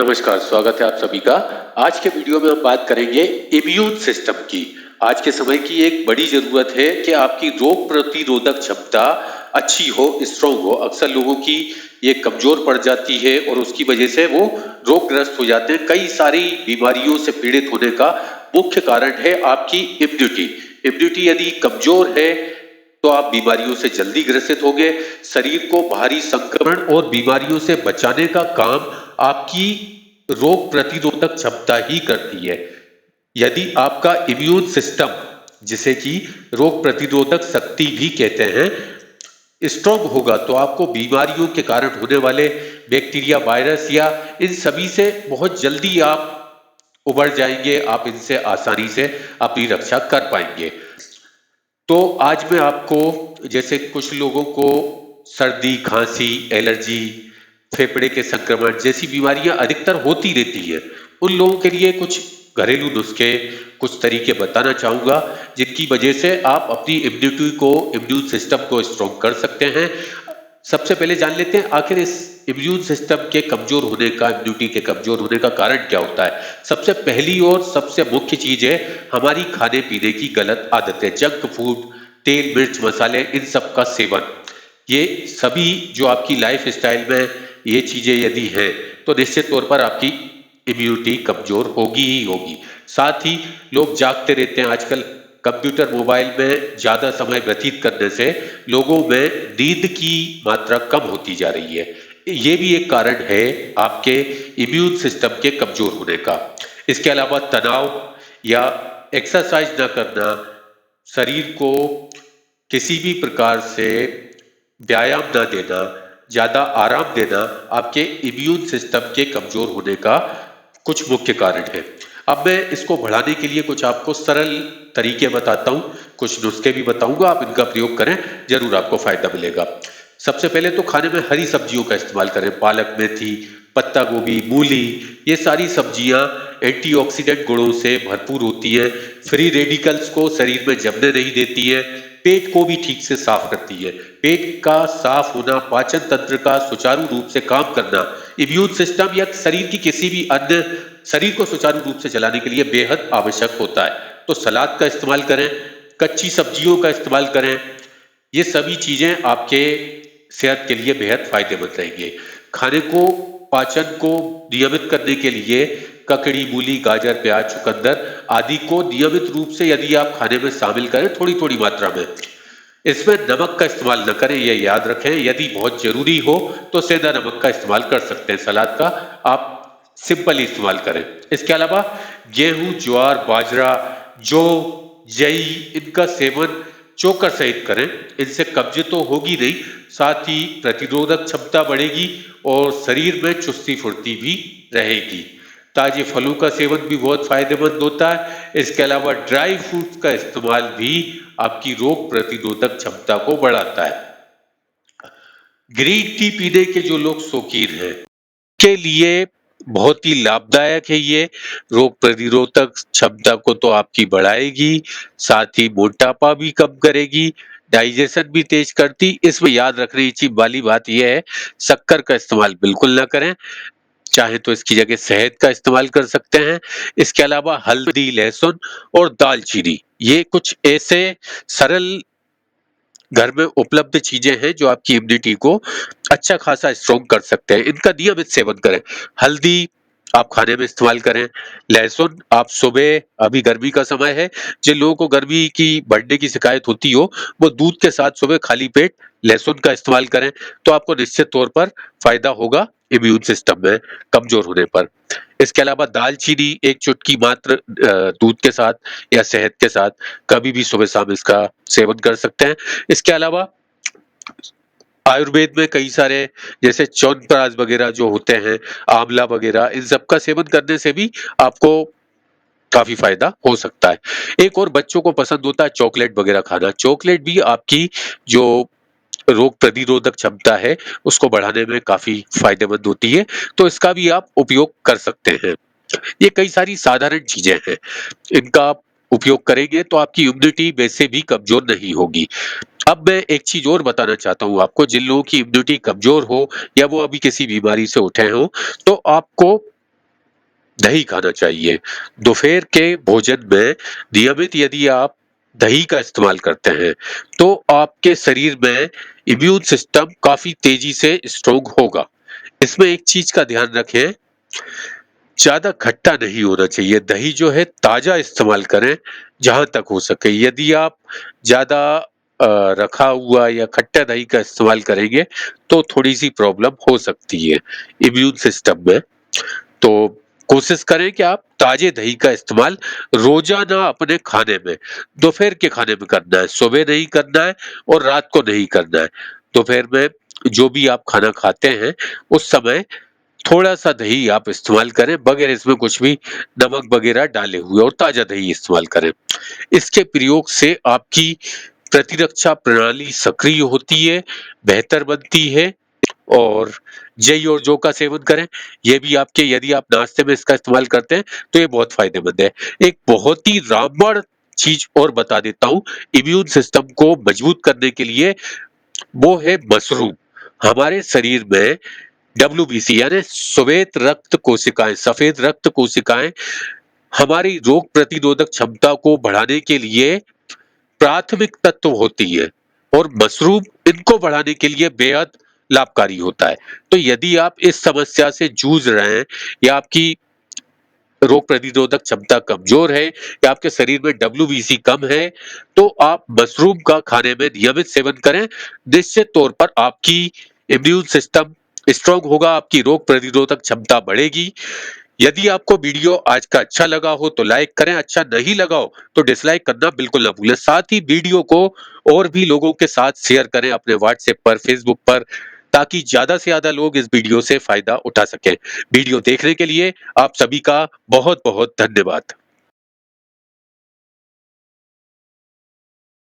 नमस्कार, स्वागत है आप सभी का। आज के वीडियो में हम बात करेंगे इम्यून सिस्टम की। आज के समय की एक बड़ी ज़रूरत है कि आपकी रोग प्रतिरोधक क्षमता अच्छी हो, स्ट्रॉन्ग हो। अक्सर लोगों की ये कमज़ोर पड़ जाती है और उसकी वजह से वो रोगग्रस्त हो जाते हैं। कई सारी बीमारियों से पीड़ित होने का मुख्य कारण है आपकी इम्यूनिटी। इम्यूनिटी यदि कमज़ोर है तो आप बीमारियों से जल्दी ग्रसित होंगे। शरीर को बाहरी संक्रमण और बीमारियों से बचाने का काम आपकी रोग प्रतिरोधक क्षमता ही करती है। यदि आपका इम्यून सिस्टम, जिसे कि रोग प्रतिरोधक शक्ति भी कहते हैं, स्ट्रॉन्ग होगा तो आपको बीमारियों के कारण होने वाले बैक्टीरिया, वायरस या इन सभी से बहुत जल्दी आप उबर जाएंगे। आप इनसे आसानी से अपनी रक्षा कर पाएंगे। तो आज मैं आपको, जैसे कुछ लोगों को सर्दी, खांसी, एलर्जी, फेफड़े के संक्रमण जैसी बीमारियां अधिकतर होती रहती है, उन लोगों के लिए कुछ घरेलू नुस्खे, कुछ तरीके बताना चाहूंगा जिनकी वजह से आप अपनी इम्यूनिटी को, इम्यून सिस्टम को स्ट्रॉन्ग कर सकते हैं। सबसे पहले जान लेते हैं आखिर इस इम्यून सिस्टम के कमजोर होने का, इम्यूनिटी के कमजोर होने का कारण क्या होता है। सबसे पहली और सबसे मुख्य चीज है हमारी खाने पीने की गलत आदतें। जंक फूड, तेल, मिर्च, मसाले, इन सब का सेवन, ये सभी जो आपकी लाइफ स्टाइल में ये चीजें यदि हैं तो निश्चित तौर पर आपकी इम्यूनिटी कमजोर होगी ही होगी। साथ ही लोग जागते रहते हैं आजकल। कंप्यूटर, मोबाइल में ज्यादा समय व्यतीत करने से लोगों में नींद की मात्रा कम होती जा रही है। ये भी एक कारण है आपके इम्यून सिस्टम के कमजोर होने का। इसके अलावा तनाव या एक्सरसाइज ना करना, शरीर को किसी भी प्रकार से व्यायाम ना देना, ज्यादा आराम देना आपके इम्यून सिस्टम के कमजोर होने का कुछ मुख्य कारण है। अब मैं इसको बढ़ाने के लिए कुछ आपको सरल तरीके बताता हूं, कुछ नुस्खे भी बताऊंगा, आप इनका प्रयोग करें, जरूर आपको फायदा मिलेगा। सबसे पहले तो खाने में हरी सब्जियों का इस्तेमाल करें। पालक, मेथी, पत्ता गोभी, मूली, ये सारी सब्जियां एंटीऑक्सीडेंट गुणों से भरपूर होती है। फ्री रेडिकल्स को शरीर में जमने नहीं देती है। पेट को भी ठीक से साफ करती है। पेट का साफ होना, पाचन तंत्र का सुचारू रूप से काम करना, इम्यून सिस्टम या शरीर की किसी भी अन्य शरीर को सुचारू रूप से चलाने के लिए बेहद आवश्यक होता है। तो सलाद का इस्तेमाल करें, कच्ची सब्जियों का इस्तेमाल करें। ये सभी चीजें आपके सेहत के लिए बेहद फायदेमंद रहेंगे। खाने को, पाचन को नियमित करने के लिए ककड़ी, मूली, गाजर, प्याज, चुकंदर आदि को नियमित रूप से यदि आप खाने में शामिल करें, थोड़ी थोड़ी मात्रा में, इसमें नमक का इस्तेमाल न करें, यह याद रखें। यदि बहुत जरूरी हो तो सेंधा नमक का इस्तेमाल कर सकते हैं। सलाद का आप सिंपल इस्तेमाल करें। इसके अलावा गेहूं, ज्वार, बाजरा, जौ, जई, इनका सेवन चोकर सहित करें। इनसे कब्ज तो होगी नहीं, साथ ही प्रतिरोधक क्षमता बढ़ेगी और शरीर में चुस्ती फुर्ती भी रहेगी। ताजे फलों का सेवन भी बहुत फायदेमंद होता है। इसके अलावा ड्राई फ्रूट्स का इस्तेमाल भी आपकी रोग प्रतिरोधक क्षमता को बढ़ाता है। ग्रीन टी पीने के जो लोग शौकीन हैं, के लिए बहुत ही लाभदायक है ये। रोग प्रतिरोधक क्षमता को तो आपकी बढ़ाएगी, साथ ही मोटापा भी कम करेगी, डाइजेशन भी तेज करती। इसमें याद रखने की वाली बात यह है, शक्कर का इस्तेमाल बिल्कुल ना करें। चाहे तो इसकी जगह शहद का इस्तेमाल कर सकते हैं। इसके अलावा हल्दी, लहसुन और दालचीनी, ये कुछ ऐसे सरल घर में उपलब्ध चीजें हैं जो आपकी इम्यूनिटी को अच्छा खासा स्ट्रॉन्ग कर सकते हैं। इनका नियमित सेवन करें। हल्दी आप खाने में इस्तेमाल करें। लहसुन आप सुबह, अभी गर्मी का समय है, जिन लोगों को गर्मी की बढ़ने की शिकायत होती हो, वो दूध के साथ सुबह खाली पेट लहसुन का इस्तेमाल करें, तो आपको निश्चित तौर पर फायदा होगा इम्यून सिस्टम में कमजोर होने पर। इसके अलावा दालचीनी एक चुटकी मात्र दूध के साथ या शहद के साथ कभी भी सुबह शाम इसका सेवन कर सकते हैं। इसके अलावा आयुर्वेद में कई सारे, जैसे च्यवनप्राश वगैरह जो होते हैं, आंवला वगैरह, इन सब का सेवन करने से भी आपको काफी फायदा हो सकता है। एक और बच्चों को पसंद होता है चॉकलेट वगैरह खाना। चॉकलेट भी आपकी जो रोग प्रतिरोधक क्षमता है उसको बढ़ाने में काफी फायदेमंद होती है, तो इसका भी आप उपयोग कर सकते हैं। ये कई सारी साधारण चीजें हैं, इनका आप उपयोग करेंगे तो आपकी इम्यूनिटी वैसे भी कमजोर नहीं होगी। अब मैं एक चीज और बताना चाहता हूं आपको, जिन लोगों की इम्यूनिटी कमजोर हो या वो अभी किसी बीमारी से उठे हो, तो आपको दही खाना चाहिए। दोपहर के भोजन में नियमित यदि आप दही का इस्तेमाल करते हैं, तो आपके शरीर में इम्यून सिस्टम काफ़ी तेज़ी से स्ट्रॉन्ग होगा। इसमें एक चीज़ का ध्यान रखें, ज़्यादा खट्टा नहीं होना चाहिए। दही जो है ताज़ा इस्तेमाल करें जहाँ तक हो सके। यदि आप ज़्यादा रखा हुआ या खट्टा दही का इस्तेमाल करेंगे, तो थोड़ी-सी प्रॉब्लम हो सकती है इम्यून सिस्टम में। तो कोशिश करें कि आप ताजे दही का इस्तेमाल रोजाना अपने खाने में, दोपहर के खाने में करना है, सुबह नहीं करना है और रात को नहीं करना है। दोपहर में जो भी आप खाना खाते हैं, उस समय थोड़ा-सा दही आप इस्तेमाल करें, बगैर इसमें कुछ भी नमक वगैरह डाले हुए, और ताजा दही इस्तेमाल करें। इसके प्रयोग से आपकी प्रतिरक्षा प्रणाली सक्रिय होती है, बेहतर बनती है, और जई और जौ का सेवन करें। ये भी आपके, यदि आप नाश्ते में इसका इस्तेमाल करते हैं, तो ये बहुत फ़ायदेमंद है। एक बहुत ही रामबाण चीज़ और बता देता हूँ, इम्यून सिस्टम को मजबूत करने के लिए, वो है मशरूम। हमारे शरीर में डब्ल्यूबीसी यानी श्वेत रक्त कोशिकाएँ, सफ़ेद रक्त कोशिकाएँ हमारी रोग प्रतिरोधक क्षमता को बढ़ाने के लिए प्राथमिक तत्व होती है, और मशरूम इनको बढ़ाने के लिए बेहद लाभकारी होता है। तो यदि आप इस समस्या से जूझ रहे हैं, या आपकी रोग प्रतिरोधक क्षमता कमजोर है, या आपके शरीर में डब्ल्यूबीसी कम है, तो आप मशरूम का खाने में नियमित सेवन करें। निश्चित तौर पर आपकी इम्यून सिस्टम स्ट्रांग होगा, आपकी रोग प्रतिरोधक क्षमता बढ़ेगी। यदि आपको वीडियो आज का अच्छा लगा हो तो लाइक करें, अच्छा नहीं लगा हो तो डिसलाइक करना बिल्कुल ना भूलें। साथ ही वीडियो को और भी लोगों के साथ शेयर करें, अपने व्हाट्सएप पर, फेसबुक पर, ताकि ज्यादा से ज्यादा लोग इस वीडियो से फायदा उठा सकें। वीडियो देखने के लिए आप सभी का बहुत बहुत धन्यवाद।